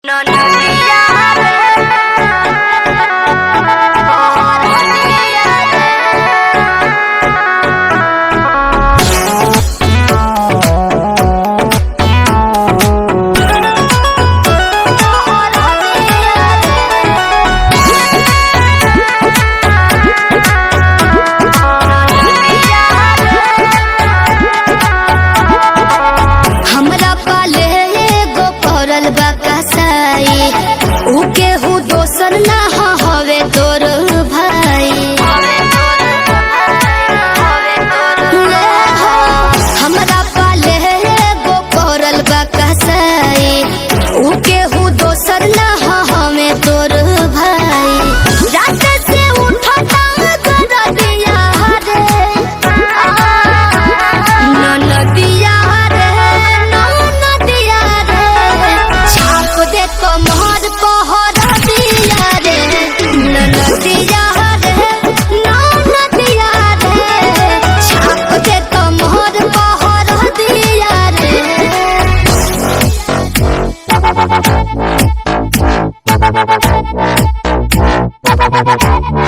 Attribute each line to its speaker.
Speaker 1: No, no, दोसर ना हवे तोर भाई हमरा पाले गो करल बा कसाई उके हूँ दोसर ना हवे तोर भाई रात से उठता कर दिया रे नदिया रे नदिया रे छाप दे कमर पहर
Speaker 2: Bye.